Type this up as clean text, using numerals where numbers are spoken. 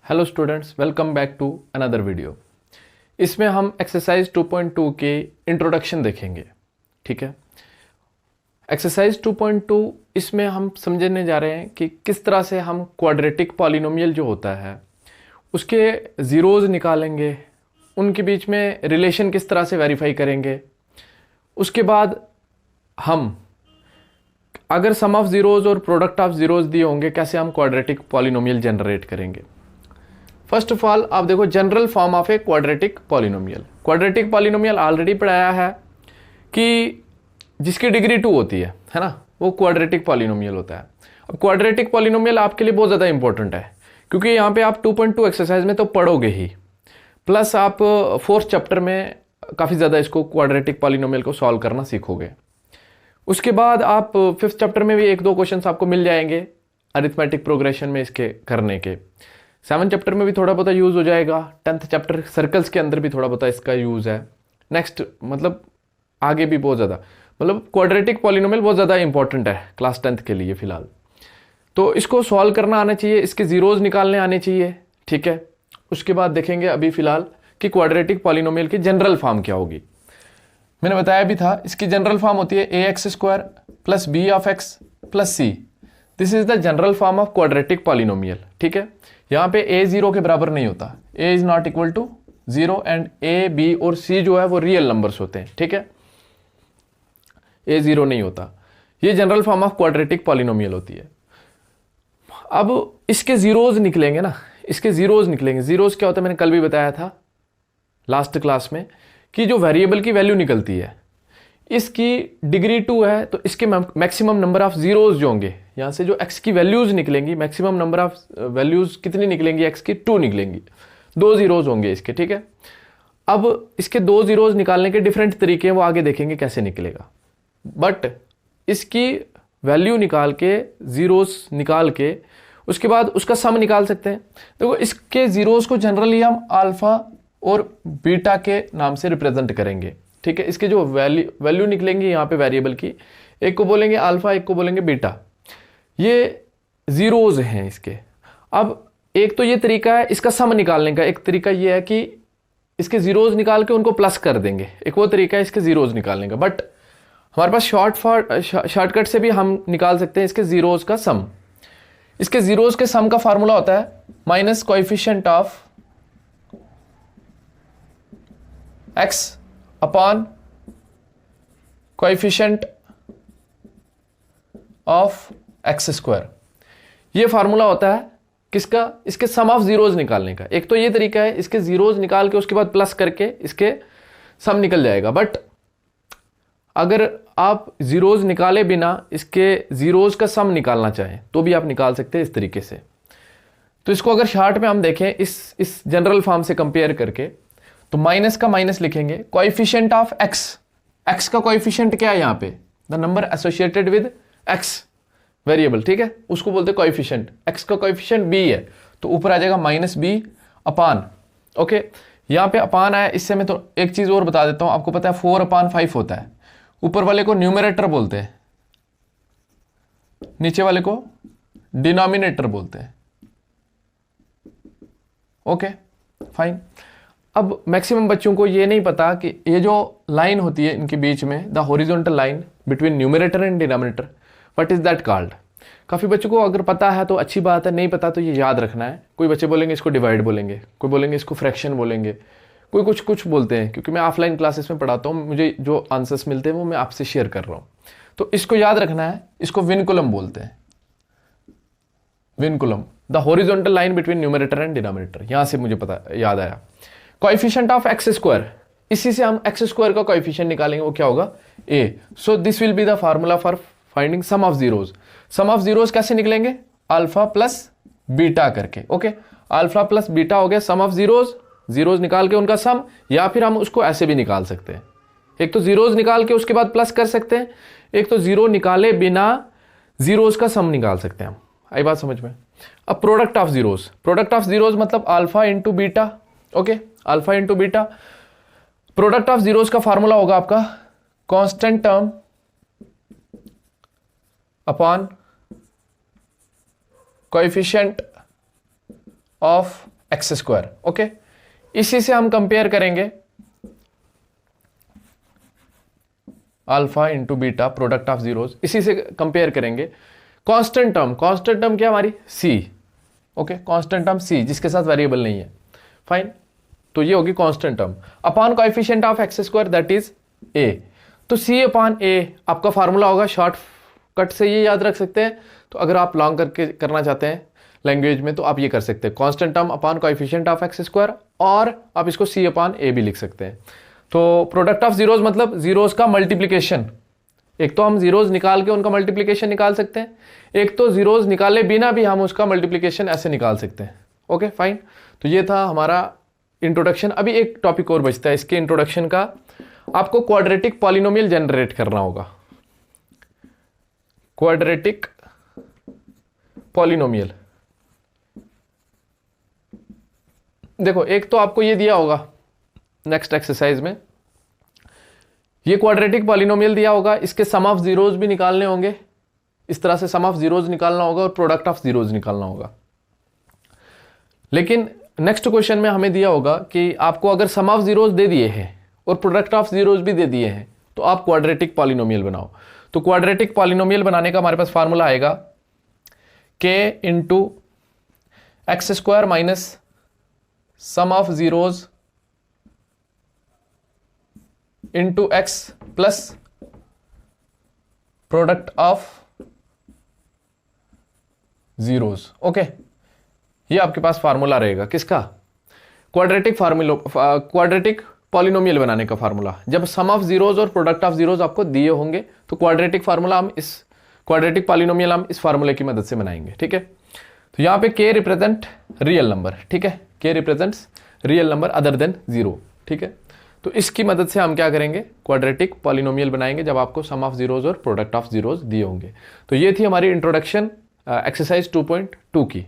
Hello students, welcome back to another video. इसमें हम exercise 2.2 के इंट्रोडक्शन देखेंगे। ठीक है, एक्सरसाइज 2.2 इसमें हम समझने जा रहे हैं कि किस तरह से हम क्वाड्रेटिक पॉलिनोमियल जो होता है उसके ज़ीरोज़ निकालेंगे, उनके बीच में रिलेशन किस तरह से वेरीफाई करेंगे। उसके बाद हम अगर सम ऑफ ज़ीरोज़ और प्रोडक्ट ऑफ ज़ीरोज़ दिए होंगे, कैसे हम क्वाड्रेटिक पॉलिनोमियल जनरेट करेंगे। फर्स्ट ऑफ ऑल आप देखो general form of a quadratic polynomial. Quadratic polynomial already पढ़ाया है कि जिसकी डिग्री 2 होती है ना, वो क्वाड्रेटिक पॉलिनोमियल होता है। अब क्वाड्रेटिक पॉलिनोमियल आपके लिए बहुत ज़्यादा इंपॉर्टेंट है क्योंकि यहाँ पे आप 2.2 एक्सरसाइज में तो पढ़ोगे ही, प्लस आप 4th चैप्टर में काफ़ी ज़्यादा इसको क्वाड्रेटिक पॉलिनोमियल को सॉल्व करना सीखोगे। उसके बाद आप 5th चैप्टर में भी 1-2 क्वेश्चन आपको मिल जाएंगे अरिथमेटिक प्रोग्रेशन में इसके करने के। 7th चैप्टर में भी थोड़ा बहुत यूज़ हो जाएगा। 10th चैप्टर सर्कल्स के अंदर भी थोड़ा बहुत इसका यूज़ है। नेक्स्ट मतलब आगे भी बहुत ज़्यादा, मतलब क्वाड्रेटिक पॉलिनोमियल बहुत ज़्यादा इंपॉर्टेंट है क्लास 10th के लिए फ़िलहाल। तो इसको सॉल्व करना आना चाहिए, इसके ज़ीरोज़ निकालने आने चाहिए। ठीक है, उसके बाद देखेंगे अभी फ़िलहाल कि क्वाड्रेटिक पॉलिनोमियल की जनरल फॉर्म क्या होगी। मैंने बताया भी था, इसकी जनरल फॉर्म होती है ax² plus b of x plus c. This is the general form of quadratic polynomial. ठीक है, यहाँ पे a 0 के बराबर नहीं होता, a is not equal to 0 and a, b और c जो है वो रियल नंबर्स होते हैं। ठीक है, a 0 नहीं होता। ये general form of quadratic polynomial होती है। अब इसके जीरोज निकलेंगे ना, इसके जीरोज निकलेंगे। जीरोज क्या होता है, मैंने कल भी बताया था लास्ट क्लास में कि जो वेरिएबल की वैल्यू निकलती है, इसकी डिग्री 2 है तो इसके मैक्सिमम नंबर ऑफ जीरोज जो होंगे, यहाँ से जो x की वैल्यूज निकलेंगी, मैक्सिमम नंबर ऑफ वैल्यूज कितनी निकलेंगी, x की 2 निकलेंगी। 2 जीरोज होंगे इसके। ठीक है, अब इसके 2 जीरोज निकालने के डिफरेंट तरीके हैं, वो आगे देखेंगे कैसे निकलेगा। बट इसकी वैल्यू निकाल के, जीरोज निकाल के, उसके बाद उसका सम निकाल सकते हैं। देखो इसके जीरोज को जनरली हम अल्फा और बीटा के नाम से रिप्रेजेंट करेंगे। ठीक है, इसके जो वैल्यू निकलेंगी यहाँ पे वेरिएबल की, एक को बोलेंगे अल्फा, एक को बोलेंगे बीटा। ये जीरोज हैं इसके। अब एक तो ये तरीका है इसका सम निकालने का, एक तरीका ये है कि इसके जीरोज निकाल के उनको प्लस कर देंगे, एक वो तरीका है इसके जीरोज निकालने का। बट हमारे पास शॉर्टकट से भी हम निकाल सकते हैं इसके जीरोज का सम। इसके जीरोज के सम का फार्मूला होता है minus coefficient of x upon coefficient of x²। ये फार्मूला होता है किसका, इसके सम ऑफ जीरोज निकालने का। एक तो ये तरीका है, इसके जीरोज निकाल के उसके बाद प्लस करके इसके सम निकल जाएगा। बट अगर आप जीरोज निकाले बिना इसके जीरोज का सम निकालना चाहें तो भी आप निकाल सकते हैं इस तरीके से। तो इसको अगर शार्ट में हम देखें इस जनरल फॉर्म से कंपेयर करके, तो माइनस का माइनस लिखेंगे, कोएफिशिएंट ऑफ x का कोएफिशिएंट क्या है यहाँ पे, the number associated with x variable. ठीक है, उसको बोलते हैं कोएफिशिएंट। x का कोएफिशिएंट b है तो ऊपर आ जाएगा माइनस b अपान। ओके, यहाँ पे अपान आया, इससे मैं तो एक चीज और बता देता हूं, आपको पता है 4/5 होता है। ऊपर वाले को न्यूमरेटर बोलते हैं, नीचे वाले को डिनोमिनेटर बोलते हैं। Okay fine. अब मैक्सिमम बच्चों को ये नहीं पता कि ये जो लाइन होती है इनके बीच में, the horizontal line between numerator and denominator, what is that called. काफ़ी बच्चों को अगर पता है तो अच्छी बात है, नहीं पता तो ये याद रखना है। कोई बच्चे बोलेंगे इसको डिवाइड बोलेंगे, कोई बोलेंगे इसको फ्रैक्शन बोलेंगे, कोई कुछ बोलते हैं। क्योंकि मैं ऑफलाइन क्लासेस में पढ़ाता हूँ, मुझे जो आंसर्स मिलते हैं वो मैं आपसे शेयर कर रहा हूँ। तो इसको याद रखना है, इसको विनकुलम बोलते हैं। Vinculum, the horizontal line between numerator and denominator, यहां से मुझे पता याद आया। कोएफिशिएंट ऑफ x², इसी से हम x² का कोएफिशिएंट निकालेंगे, वो क्या होगा a। So this will be the formula for finding sum of zeros. Sum of zeros कैसे निकलेंगे, अल्फा प्लस बीटा करके। ओके, अल्फा प्लस बीटा हो गया सम ऑफ जीरोज। जीरोज निकाल के उनका सम, या फिर हम उसको ऐसे भी निकाल सकते हैं, एक तो जीरोज निकाल के उसके बाद प्लस कर सकते हैं, एक तो जीरो निकाले बिना जीरोज का सम निकाल सकते हैं हम। आई बात समझ में। अब product of zeros, product of zeros मतलब alpha into beta. Okay, alpha into beta. Product of zeros का फार्मूला होगा आपका constant term upon coefficient of x square. Okay, इसी से हम कंपेयर करेंगे alpha into beta product of zeros, इसी से कंपेयर करेंगे। कांस्टेंट टर्म क्या हमारी C. Okay, constant term C जिसके साथ वेरिएबल नहीं है, फाइन। तो ये होगी constant term upon coefficient of x square that is a. तो सी अपॉन ए आपका फार्मूला होगा, शॉर्टकट से ये याद रख सकते हैं। तो अगर आप लॉन्ग करके करना चाहते हैं लैंग्वेज में तो आप ये कर सकते हैं, constant term upon coefficient of x square, और आप इसको सी अपॉन ए भी लिख सकते हैं। तो प्रोडक्ट ऑफ जीरोस मतलब जीरोस का मल्टीप्लीकेशन। एक तो हम जीरोस निकाल के उनका मल्टीप्लीकेशन निकाल सकते हैं, एक तो जीरोस निकाले बिना भी हम उसका मल्टीप्लीकेशन ऐसे निकाल सकते हैं। ओके फाइन, तो ये था हमारा इंट्रोडक्शन। अभी एक टॉपिक और बचता है इसके इंट्रोडक्शन का, आपको क्वाड्रेटिक पॉलिनोमियल जनरेट करना होगा। क्वाड्रेटिक पॉलिनोमियल, देखो एक तो आपको ये दिया होगा नेक्स्ट एक्सरसाइज में, ये क्वाड्रेटिक पॉलिनोमियल दिया होगा, इसके सम ऑफ जीरोज भी निकालने होंगे। इस तरह से सम ऑफ जीरोज निकालना होगा और प्रोडक्ट ऑफ जीरोज निकालना होगा। लेकिन नेक्स्ट क्वेश्चन में हमें दिया होगा कि आपको अगर सम ऑफ जीरोज दे दिए हैं और प्रोडक्ट ऑफ जीरोज भी दे दिए हैं तो आप क्वाड्रेटिक पॉलिनोमियल बनाओ। तो क्वाड्रेटिक पॉलिनोमियल बनाने का हमारे पास फार्मूला आएगा k into x square minus sum of zeros into x plus product of zeros. Okay, ये आपके पास फार्मूला रहेगा किसका, क्वाड्रेटिक पॉलिनोमियल बनाने का फार्मूला। जब सम ऑफ जीरोज और प्रोडक्ट ऑफ जीरोज आपको दिए होंगे तो क्वाड्रेटिक पॉलिनोमियल हम इस फार्मूले की मदद से बनाएंगे। ठीक है, तो यहां पे k रिप्रेजेंट रियल नंबर। ठीक है, k represents real number other than zero. ठीक है, तो इसकी मदद से हम क्या करेंगे, क्वाड्रेटिक पॉलिनोमियल बनाएंगे जब आपको सम ऑफ जीरोज और प्रोडक्ट ऑफ जीरोज दिए होंगे। तो ये थी हमारी इंट्रोडक्शन एक्सरसाइज 2.2 की।